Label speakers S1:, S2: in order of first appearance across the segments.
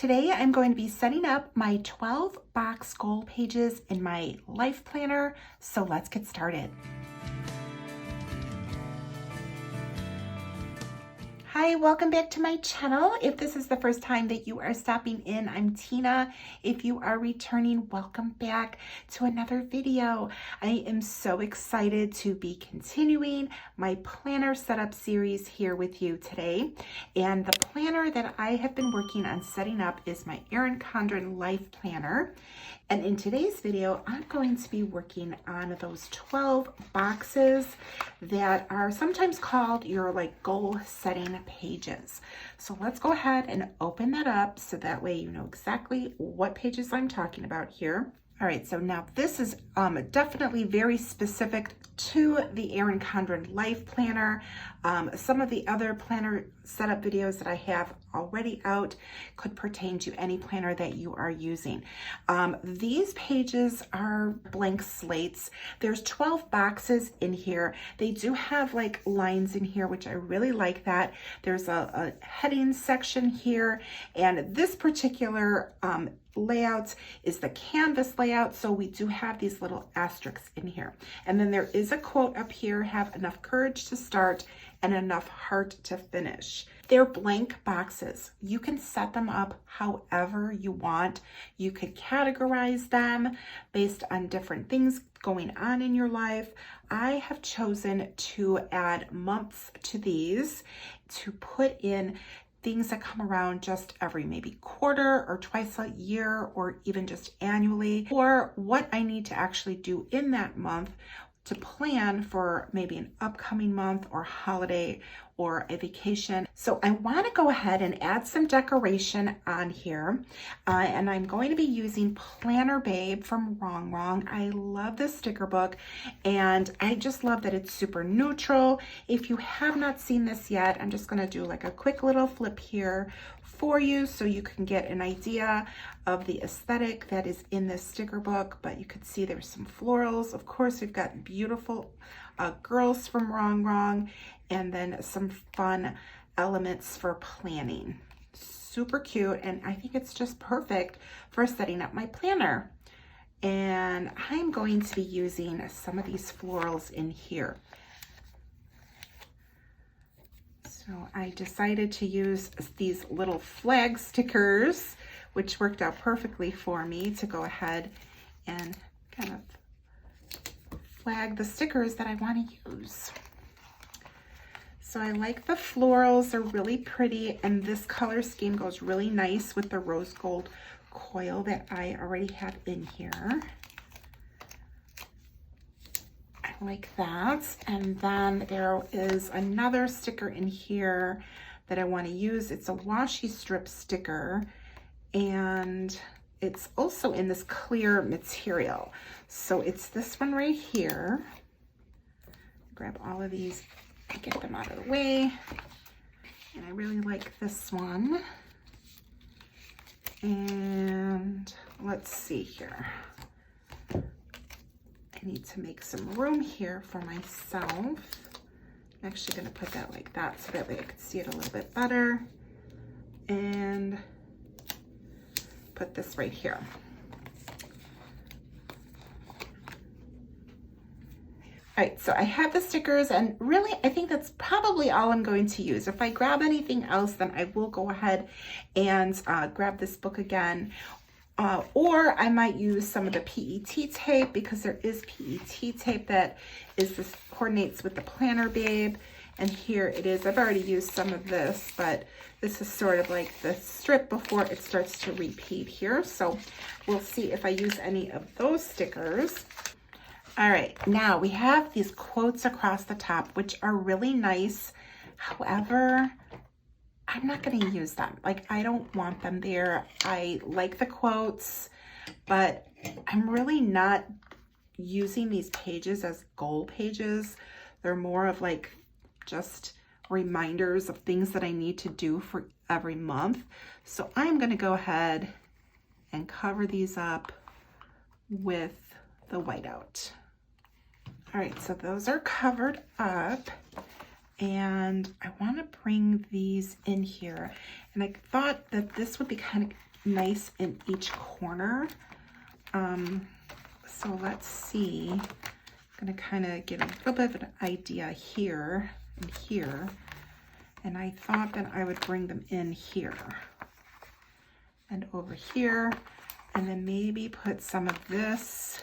S1: Today I'm going to be setting up my 12 box goal pages in my life planner, so let's get started. Hi, welcome back to my channel. If this is the first time that you are stopping in, I'm Tina. If you are returning, welcome back to another video. I am so excited to be continuing my planner setup series here with you today. And the planner that I have been working on setting up is my Erin Condren LifePlanner. And in today's video, I'm going to be working on those 12 boxes that are sometimes called your goal setting pages. So let's go ahead and open that up so that way you know exactly what pages I'm talking about here. All right, so now this is definitely very specific to the Erin Condren Life Planner. Some of the other planner setup videos that I have already out could pertain to any planner that you are using. These pages are blank slates. There's 12 boxes in here. They do have lines in here, which I really like that. There's a heading section here, and this particular layout is the canvas layout, so we do have these little asterisks in here. And then there is a quote up here: have enough courage to start and enough heart to finish. They're blank boxes. You can set them up however you want. You could categorize them based on different things going on in your life. I have chosen to add months to these to put in things that come around just every maybe quarter or twice a year or even just annually, or what I need to actually do in that month to plan for maybe an upcoming month or holiday or a vacation. So I want to go ahead and add some decoration on here. And I'm going to be using Planner Babe from RONGRONG. I love this sticker book, and I just love that it's super neutral. If you have not seen this yet, I'm just going to do a quick little flip here for you so you can get an idea of the aesthetic that is in this sticker book. But you could see there's some florals. Of course, we've got beautiful girls from RONGRONG, and then some fun elements for planning. Super cute, and I think it's just perfect for setting up my planner. And I'm going to be using some of these florals in here. So I decided to use these little flag stickers, which worked out perfectly for me, to go ahead and kind of flag the stickers that I want to use. So I like the florals, they're really pretty, and this color scheme goes really nice with the rose gold coil that I already have in here. I like that. And then there is another sticker in here that I want to use. It's a washi strip sticker, and it's also in this clear material. So it's this one right here. Grab all of these and get them out of the way. And I really like this one. And let's see here. I need to make some room here for myself. I'm actually going to put that like that so that way I can see it a little bit better. And put this right here. All right, so I have the stickers, and really I think that's probably all I'm going to use. If I grab anything else, then I will go ahead and grab this book again. Or I might use some of the PET tape, because there is PET tape that coordinates with the Planner Babe. And here it is. I've already used some of this, but this is sort of like the strip before it starts to repeat here. So we'll see if I use any of those stickers. All right, now we have these quotes across the top, which are really nice. However, I'm not going to use them. I don't want them there. I like the quotes, but I'm really not using these pages as goal pages. They're more of just reminders of things that I need to do for every month. So I'm going to go ahead and cover these up with the whiteout. All right, so those are covered up, and I want to bring these in here. And I thought that this would be kind of nice in each corner. So let's see. I'm gonna kind of get a little bit of an idea here and here. And I thought that I would bring them in here and over here, and then maybe put some of this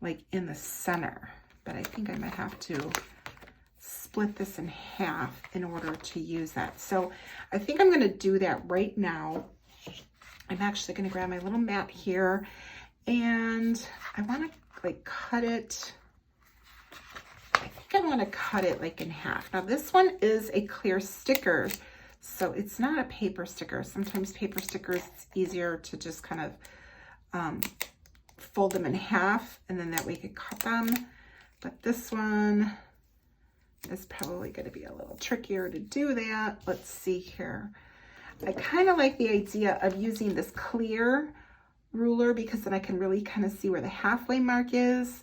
S1: like in the center. But I think I might have to split this in half in order to use that. So I think I'm gonna do that right now. I'm actually gonna grab my little mat here, and I wanna like cut it. I think I wanna cut it like in half. Now this one is a clear sticker, so it's not a paper sticker. Sometimes paper stickers, it's easier to just kind of fold them in half, and then that way you can cut them. But this one is probably going to be a little trickier to do that. Let's see here. I kind of like the idea of using this clear ruler because then I can really kind of see where the halfway mark is.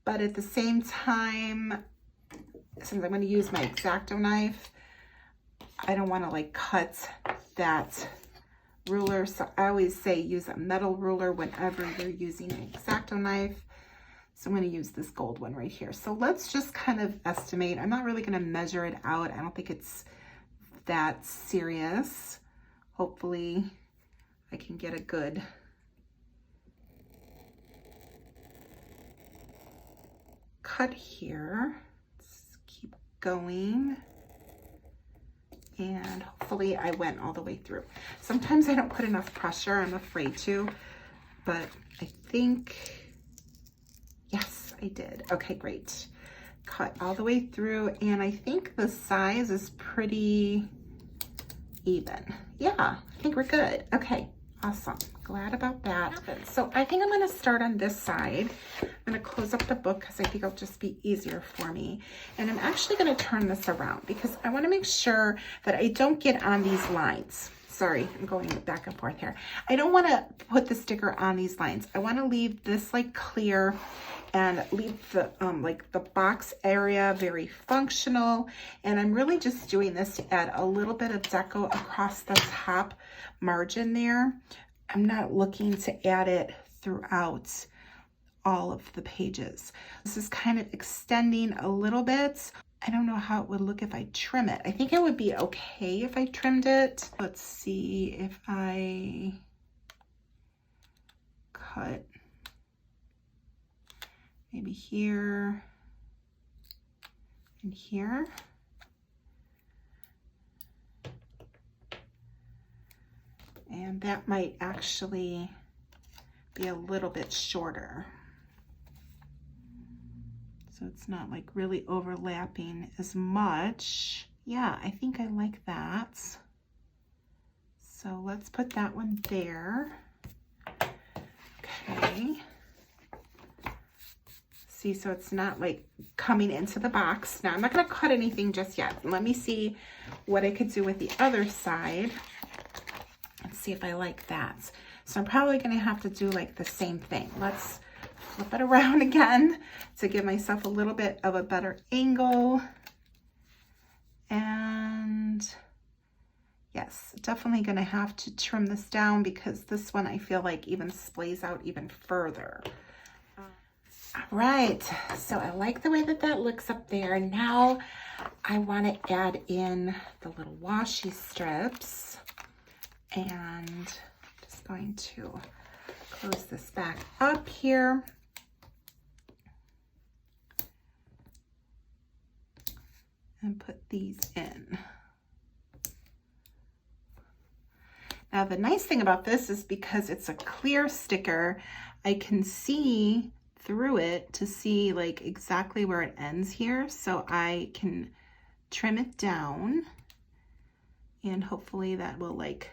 S1: But at the same time, since I'm going to use my X-Acto knife, I don't want to like cut that ruler. So I always say use a metal ruler whenever you're using an X-Acto knife. So I'm going to use this gold one right here. So let's just kind of estimate. I'm not really going to measure it out. I don't think it's that serious. Hopefully I can get a good cut here. Let's keep going. And hopefully I went all the way through. Sometimes I don't put enough pressure. I'm afraid to, but I think, yes, I did. Okay, great. Cut all the way through, and I think the size is pretty even. Yeah, I think we're good. Okay, awesome. Glad about that. So I think I'm going to start on this side. I'm going to close up the book because I think it'll just be easier for me. And I'm actually going to turn this around because I want to make sure that I don't get on these lines. Sorry, I'm going back and forth here. I don't want to put the sticker on these lines. I want to leave this like clear and leave the like the box area very functional. And I'm really just doing this to add a little bit of deco across the top margin there. I'm not looking to add it throughout all of the pages. This is kind of extending a little bit. I don't know how it would look if I trim it. I think it would be okay if I trimmed it. Let's see if I cut maybe here and here. And that might actually be a little bit shorter. So it's not like really overlapping as much. Yeah, I think I like that. So let's put that one there. Okay. See, so it's not like coming into the box. Now I'm not gonna cut anything just yet. Let me see what I could do with the other side. Let's see if I like that. So I'm probably gonna have to do like the same thing. Let's flip it around again to give myself a little bit of a better angle. And yes, definitely gonna have to trim this down because this one I feel like even splays out even further. All right, so I like the way that that looks up there. Now I wanna add in the little washi strips, and just going to close this back up here. And put these in. Now the nice thing about this is because it's a clear sticker, I can see through it to see like exactly where it ends here. So I can trim it down and hopefully that will like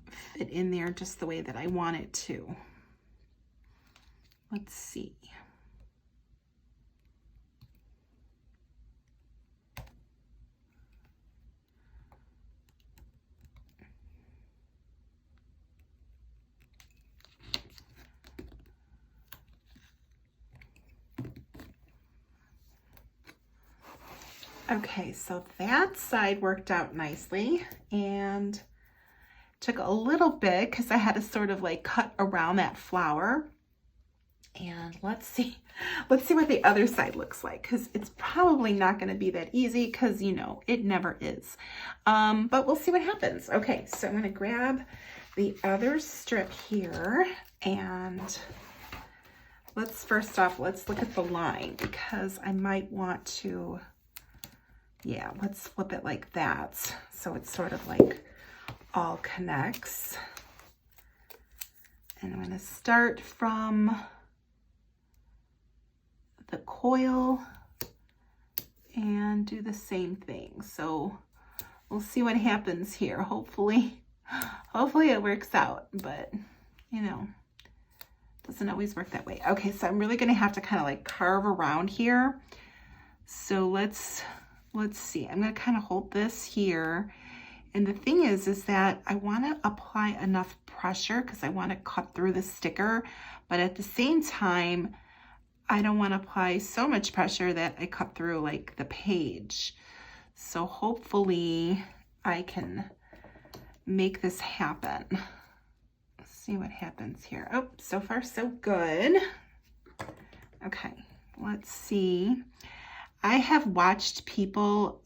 S1: fit in there just the way that I want it to. Let's see. Okay, so that side worked out nicely, and took a little bit because I had to sort of like cut around that flower. And let's see what the other side looks like, because it's probably not going to be that easy, because you know it never is, but we'll see what happens. Okay, so I'm going to grab the other strip here, and first off let's look at the line, because I might want to, yeah, let's flip it like that so it's sort of like all connects. And I'm going to start from the coil and do the same thing. So we'll see what happens here. Hopefully it works out, but you know, doesn't always work that way. Okay, so I'm really going to have to kind of like carve around here. So let's see. I'm going to kind of hold this here. And the thing is that I want to apply enough pressure because I want to cut through the sticker, but at the same time, I don't want to apply so much pressure that I cut through like the page. So hopefully I can make this happen. Let's see what happens here. Oh, so far so good. Okay, let's see. I have watched people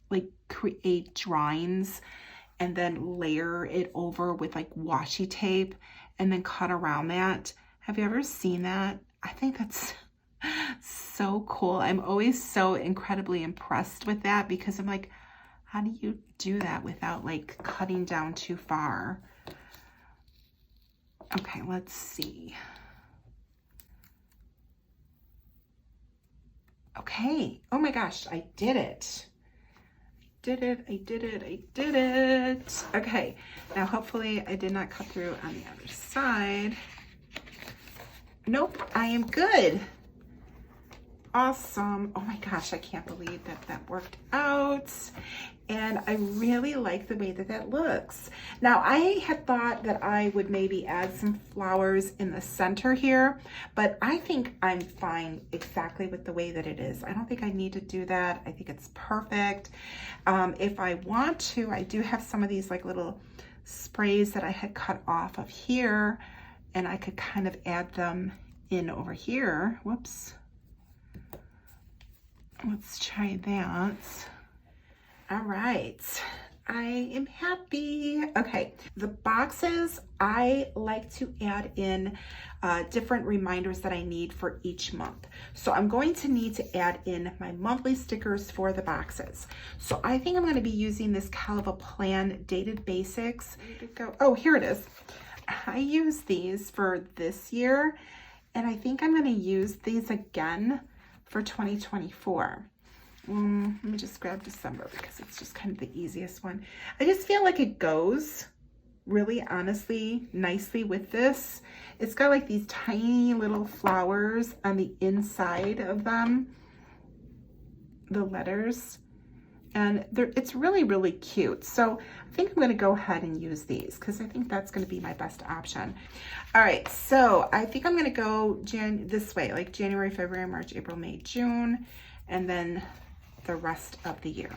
S1: like create drawings and then layer it over with like washi tape and then cut around that. Have you ever seen that? I think that's so cool. I'm always so incredibly impressed with that, because I'm like, how do you do that without like cutting down too far? Okay, let's see. Okay, oh my gosh, I did it. I did it. Okay, now hopefully I did not cut through on the other side. Nope, I am good. Awesome. Oh my gosh, I can't believe that worked out. And I really like the way that looks. Now, I had thought that I would maybe add some flowers in the center here, but I think I'm fine exactly with the way that it is. I don't think I need to do that. I think it's perfect. If I want to, I do have some of these like little sprays that I had cut off of here, and I could kind of add them in over here. Whoops. Let's try that. All right, I am happy. Okay, the boxes, I like to add in different reminders that I need for each month. So I'm going to need to add in my monthly stickers for the boxes. So I think I'm going to be using this Calva Plan Dated Basics. Oh, here it is. I use these for this year, and I think I'm going to use these again for 2024. Let me just grab December because it's just kind of the easiest one. I just feel like it goes really honestly nicely with this. It's got like these tiny little flowers on the inside of them, the letters, and it's really, really cute. So I think I'm going to go ahead and use these because I think that's going to be my best option. All right, so I think I'm going to go this way, like January, February, March, April, May, June, and then the rest of the year.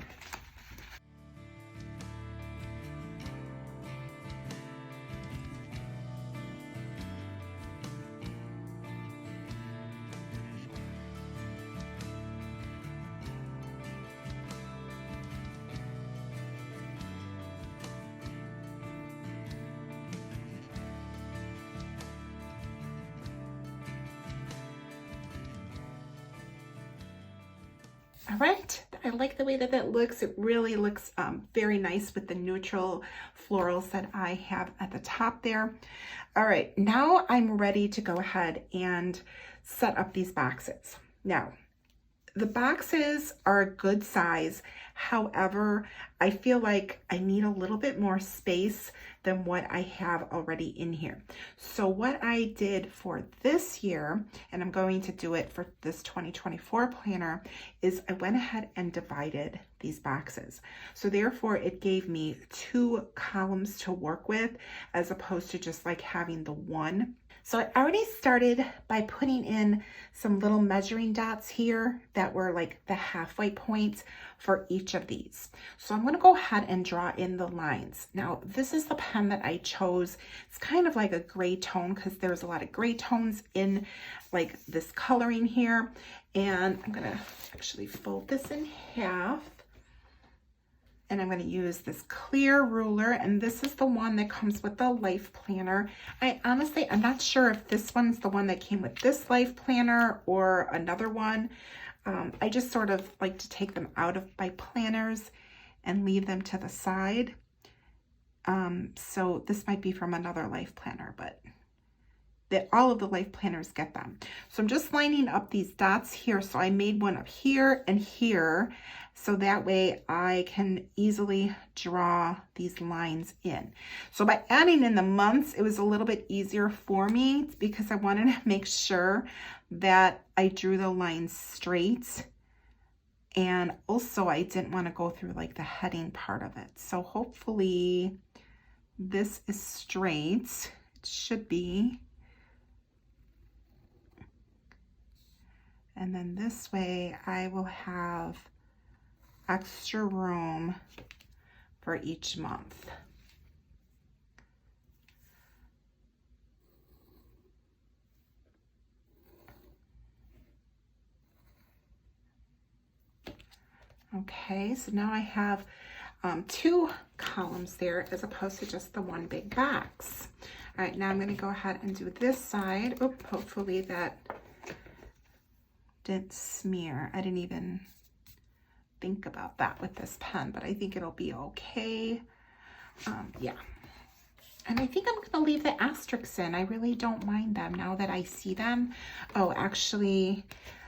S1: All right, I like the way that looks. It really looks very nice with the neutral florals that I have at the top there. All right, now I'm ready to go ahead and set up these boxes. Now, the boxes are a good size. However, I feel like I need a little bit more space than what I have already in here. So what I did for this year, and I'm going to do it for this 2024 planner, is I went ahead and divided these boxes. So therefore it gave me 2 columns to work with as opposed to just like having the one. So I already started by putting in some little measuring dots here that were like the halfway points for each of these. So I'm going to go ahead and draw in the lines. Now, this is the pen that I chose. It's kind of like a gray tone because there's a lot of gray tones in like this coloring here. And I'm going to actually fold this in half. And I'm going to use this clear ruler, and this is the one that comes with the Life Planner. I'm not sure if this one's the one that came with this Life Planner or another one. I just sort of like to take them out of my planners and leave them to the side. So this might be from another Life Planner, but all of the Life Planners get them. So I'm just lining up these dots here. So I made one up here and here. So that way I can easily draw these lines in. So by adding in the months, it was a little bit easier for me because I wanted to make sure that I drew the lines straight. And also I didn't want to go through like the heading part of it. So hopefully this is straight. It should be. And then this way I will have extra room for each month. Okay, so now I have 2 columns there as opposed to just the one big box. All right, now I'm going to go ahead and do this side. Oh, hopefully that didn't smear. I didn't even think about that with this pen, but I think it'll be okay. Yeah. And I think I'm going to leave the asterisks in. I really don't mind them now that I see them. Oh, actually,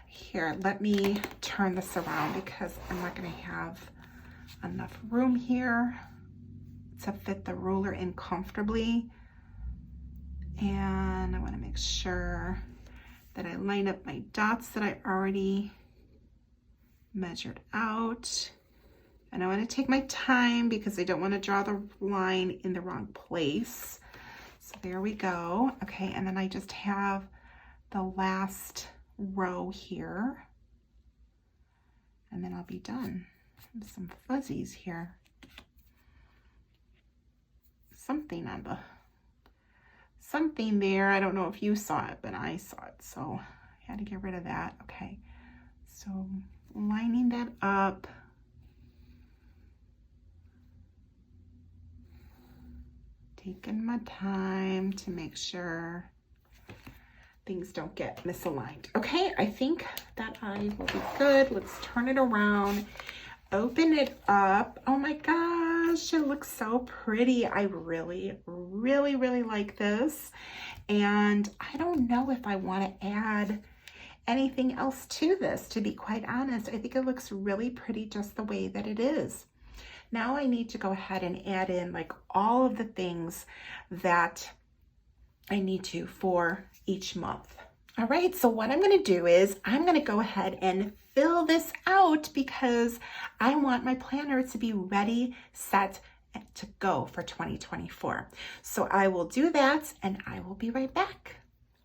S1: here, let me turn this around because I'm not going to have enough room here to fit the ruler in comfortably. And I want to make sure that I line up my dots that I already measured out. And I want to take my time because I don't want to draw the line in the wrong place. So there we go. Okay, and then I just have the last row here. And then I'll be done. Some fuzzies here. Something there. I don't know if you saw it, but I saw it. So I had to get rid of that. Okay, so lining that up. Taking my time to make sure things don't get misaligned. Okay, I think that I will be good. Let's turn it around, open it up. Oh my gosh, it looks so pretty. I really, really, really like this. And I don't know if I want to add anything else to this, to be quite honest. I think it looks really pretty just the way that it is. Now I need to go ahead and add in like all of the things that I need to for each month. All right, so what I'm going to do is I'm going to go ahead and fill this out because I want my planner to be ready, set, to go for 2024. So I will do that and I will be right back.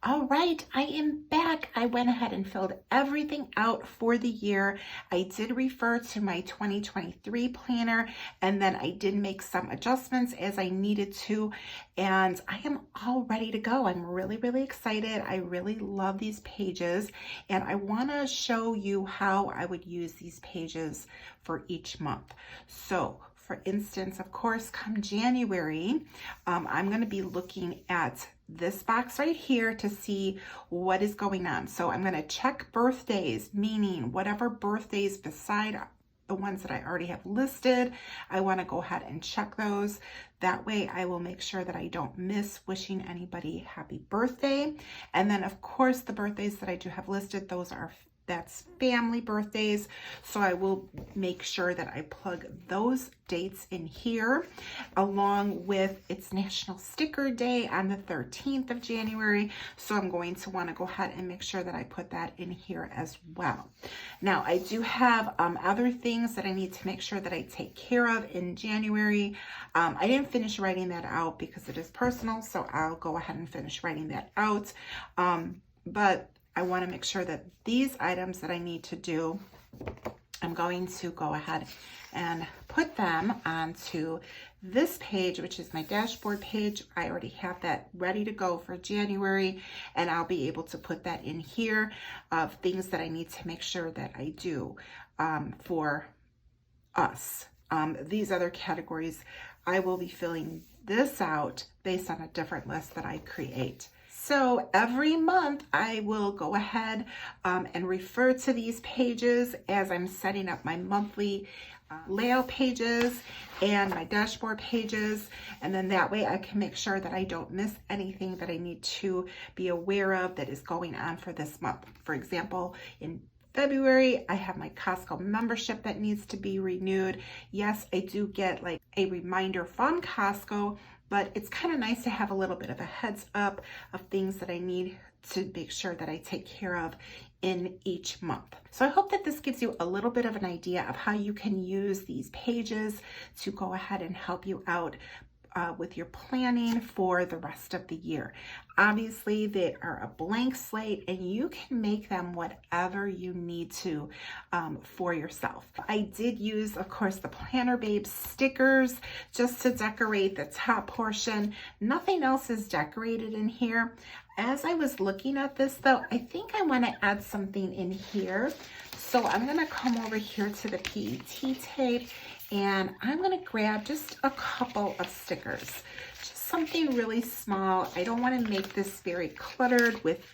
S1: All right, I am back. I went ahead and filled everything out for the year. I did refer to my 2023 planner, and then I did make some adjustments as I needed to, and I am all ready to go. I'm really, really excited. I really love these pages, and I want to show you how I would use these pages for each month. So, for instance, of course, come January, I'm going to be looking at this box right here to see what is going on. So I'm going to check birthdays, meaning whatever birthdays beside the ones that I already have listed, I want to go ahead and check those. That way I will make sure that I don't miss wishing anybody happy birthday. And then of course the birthdays that I do have listed, That's family birthdays. So I will make sure that I plug those dates in here, along with it's National Sticker Day on the 13th of January. So I'm going to want to go ahead and make sure that I put that in here as well. Now I do have other things that I need to make sure that I take care of in January. I didn't finish writing that out because it is personal, so I'll go ahead and finish writing that out. But I want to make sure that these items that I need to do, I'm going to go ahead and put them onto this page, which is my dashboard page. I already have that ready to go for January, and I'll be able to put that in here of things that I need to make sure that I do for us. These other categories, I will be filling this out based on a different list that I create. So every month I will go ahead and refer to these pages as I'm setting up my monthly layout pages and my dashboard pages, and then that way I can make sure that I don't miss anything that I need to be aware of that is going on for this month. For example, in February, I have my Costco membership that needs to be renewed. Yes, I do get like a reminder from Costco, but it's kind of nice to have a little bit of a heads up of things that I need to make sure that I take care of in each month. So I hope that this gives you a little bit of an idea of how you can use these pages to go ahead and help you out with your planning for the rest of the year. Obviously, they are a blank slate and you can make them whatever you need to for yourself. I did use, of course, the Planner Babe stickers just to decorate the top portion. Nothing else is decorated in here. As I was looking at this though, I think I want to add something in here. So I'm going to come over here to the PET tape, and I'm going to grab just a couple of stickers, just something really small. I don't want to make this very cluttered with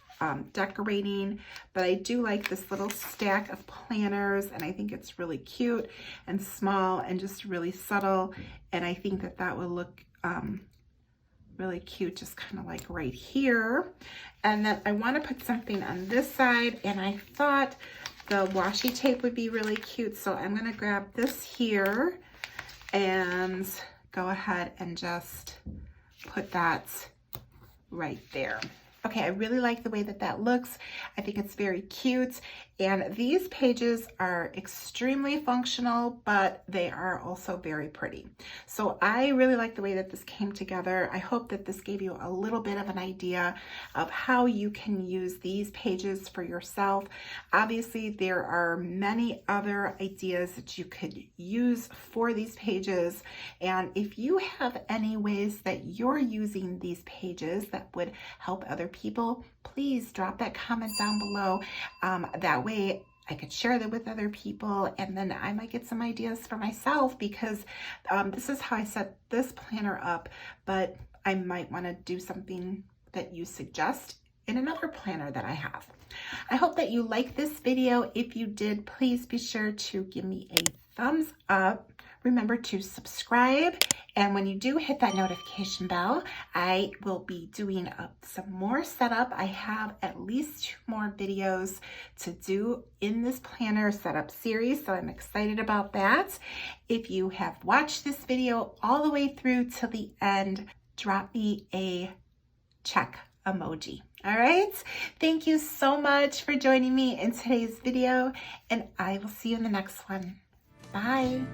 S1: decorating, but I do like this little stack of planners, and I think it's really cute and small and just really subtle, and I think that that will look really cute, just kind of like right here. And then I want to put something on this side, and I thought the washi tape would be really cute, so I'm going to grab this here and go ahead and just put that right there. Okay, I really like the way that that looks. I think it's very cute, and these pages are extremely functional, but they are also very pretty. So I really like the way that this came together. I hope that this gave you a little bit of an idea of how you can use these pages for yourself. Obviously, there are many other ideas that you could use for these pages, and if you have any ways that you're using these pages that would help other people, please drop that comment down below. That way I could share them with other people, and then I might get some ideas for myself, because this is how I set this planner up, but I might want to do something that you suggest in another planner that I have. I hope that you like this video. If you did, please be sure to give me a thumbs up. Remember to subscribe, and when you do hit that notification bell, I will be doing some more setup. I have at least 2 more videos to do in this planner setup series, so I'm excited about that. If you have watched this video all the way through to the end, drop me a check emoji. All right, thank you so much for joining me in today's video, and I will see you in the next one. Bye.